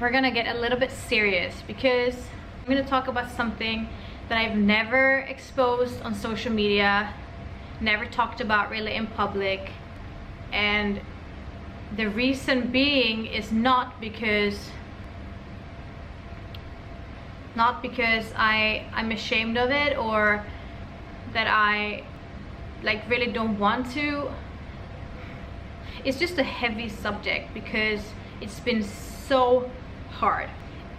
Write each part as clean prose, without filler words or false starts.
we're gonna get a little bit serious because I'm gonna talk about something that I've never exposed on social media, never talked about really in public. And the reason being is not because I'm ashamed of it or that I like really don't want to. It's just a heavy subject because it's been so hard.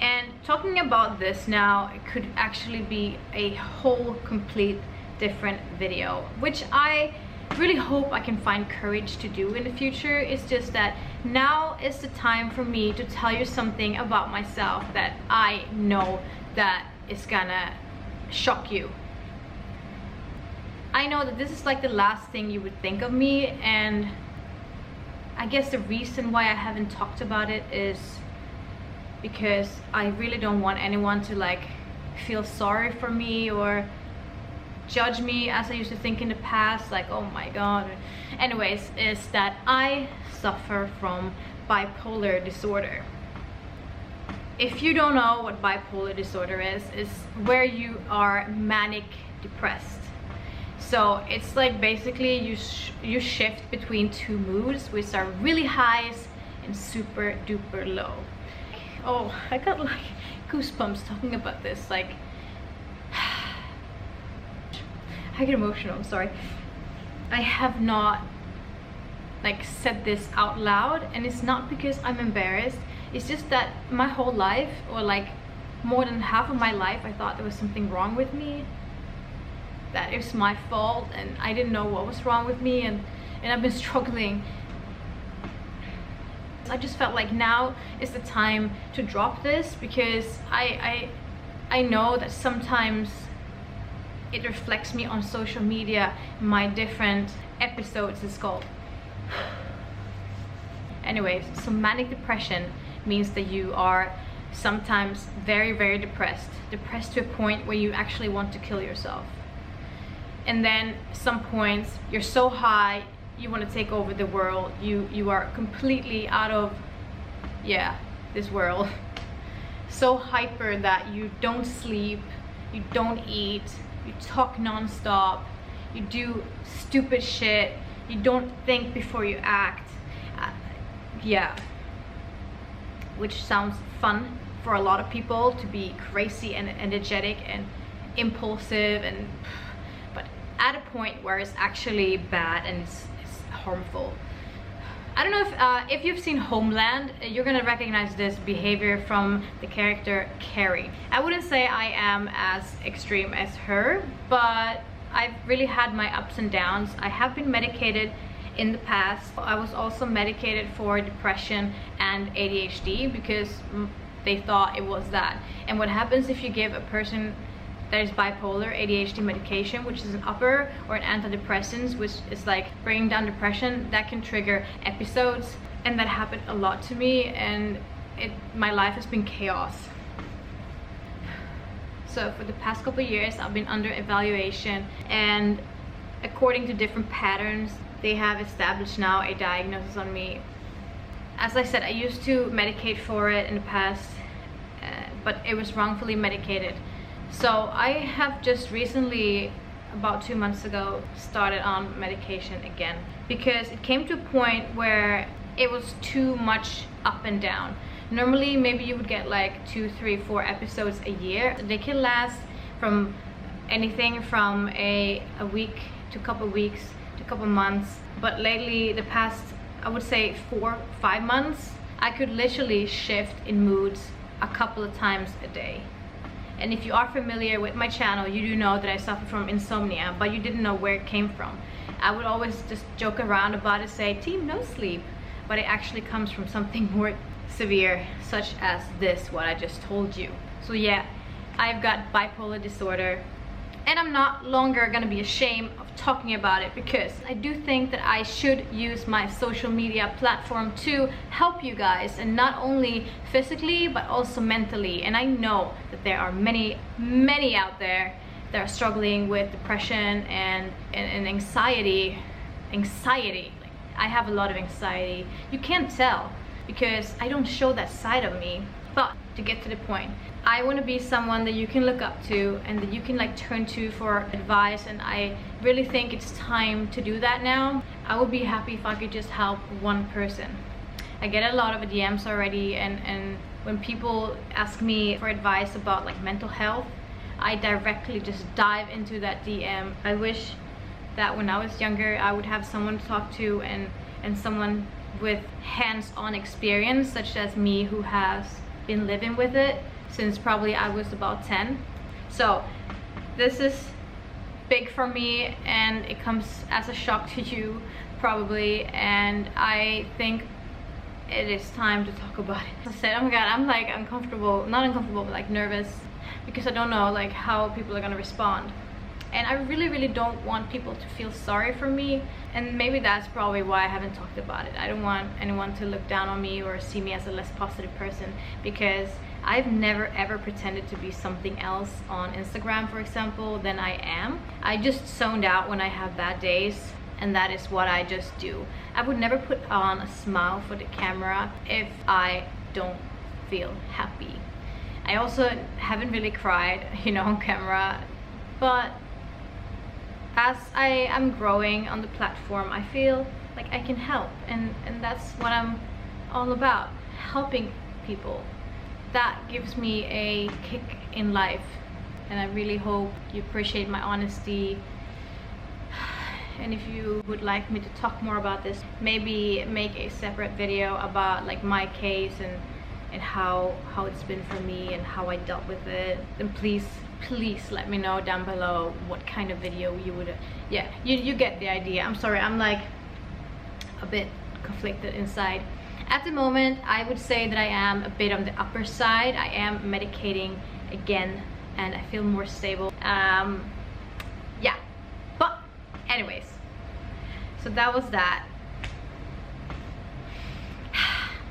And talking about this now, it could actually be a whole complete different video, which I really hope I can find courage to do in the future. It's just that now is the time for me to tell you something about myself that I know that is gonna shock you. I know that this is like the last thing you would think of me, and I guess the reason why I haven't talked about it is because I really don't want anyone to like feel sorry for me or judge me as I used to think in the past, like, oh my god. Anyways, is that I suffer from bipolar disorder. If you don't know what bipolar disorder is where you are manic depressed. So it's like basically you shift between two moods, which are really highs and super duper low. Oh, I got like goosebumps talking about this. Like, I get emotional, I'm sorry. I have not like said this out loud, and it's not because I'm embarrassed. It's just that my whole life, or like more than half of my life, I thought there was something wrong with me, that it was my fault, and I didn't know what was wrong with me, and I've been struggling. I just felt like now is the time to drop this, because I know that sometimes it reflects me on social media, my different episodes is called. Anyways, so manic depression means that you are sometimes very, very depressed to a point where you actually want to kill yourself. And then some points you're so high you want to take over the world. You are completely out of this world. So hyper that you don't sleep, you don't eat, you talk non-stop, you do stupid shit, you don't think before you act. Which sounds fun for a lot of people, to be crazy and energetic and impulsive, but at a point where it's actually bad and it's harmful. I don't know if you've seen Homeland, you're gonna recognize this behavior from the character Carrie. I wouldn't say I am as extreme as her, but I've really had my ups and downs. I have been medicated in the past. I was also medicated for depression and ADHD because they thought it was that. And what happens if you give a person that is bipolar ADHD medication, which is an upper or an antidepressant, which is like bringing down depression, that can trigger episodes. And that happened a lot to me, and my life has been chaos. So for the past couple of years I've been under evaluation, and according to different patterns they have established now a diagnosis on me. As I said, I used to medicate for it in the past, but it was wrongfully medicated. So I have just recently, about 2 months ago, started on medication again, because it came to a point where it was too much up and down. Normally maybe you would get like 2, 3, 4 episodes a year. They can last from anything from a week to a couple weeks to a couple months. But lately, the past, I would say 4, 5 months, I could literally shift in moods a couple of times a day. And if you are familiar with my channel, you do know that I suffer from insomnia, but you didn't know where it came from. I would always just joke around about it, say team no sleep, but it actually comes from something more severe, such as this, what I just told you. So yeah, I've got bipolar disorder, and I'm not longer gonna be ashamed of talking about it, because I do think that I should use my social media platform to help you guys, and not only physically but also mentally. And I know that there are many out there that are struggling with depression and anxiety. Like, I have a lot of anxiety. You can't tell because I don't show that side of me. But to get to the point, I want to be someone that you can look up to and that you can like turn to for advice, and I really think it's time to do that now. I would be happy if I could just help one person. I get a lot of DMs already, and when people ask me for advice about like mental health, I directly just dive into that DM. I wish that when I was younger I would have someone to talk to, and someone with hands-on experience such as me, who has been living with it since probably I was about 10. So this is big for me, and it comes as a shock to you probably, and I think it is time to talk about it. I said, oh my god, I'm like uncomfortable, not uncomfortable, but like nervous, because I don't know like how people are gonna respond, and I really don't want people to feel sorry for me, and maybe that's probably why I haven't talked about it. I don't want anyone to look down on me or see me as a less positive person, because I've never ever pretended to be something else on Instagram, for example, than I am. I just zoned out when I have bad days, and that is what I just do. I would never put on a smile for the camera if I don't feel happy. I also haven't really cried, you know, on camera, but as I am growing on the platform, I feel like I can help, and that's what I'm all about, helping people. That gives me a kick in life, and I really hope you appreciate my honesty. And if you would like me to talk more about this, maybe make a separate video about like my case and how it's been for me and how I dealt with it, then please let me know down below what kind of video you would, yeah, you get the idea. I'm sorry, I'm like a bit conflicted inside. At the moment, I would say that I am a bit on the upper side. I am medicating again, and I feel more stable. Yeah, but anyways, so that was that.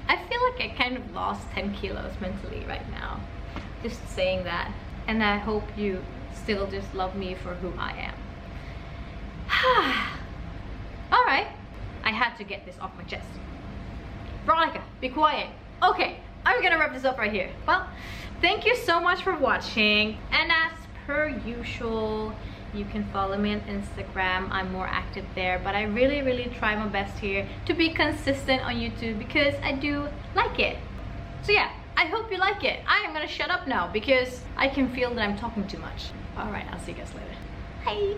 I feel like I kind of lost 10 kilos mentally right now, just saying that. And I hope you still just love me for who I am. All right, I had to get this off my chest. Veronica, be quiet. Okay, I'm gonna wrap this up right here. Well, thank you so much for watching, and as per usual, you can follow me on Instagram. I'm more active there, but I really try my best here to be consistent on YouTube because I do like it. So yeah, I hope you like it. I am gonna shut up now because I can feel that I'm talking too much. All right, I'll see you guys later. Bye.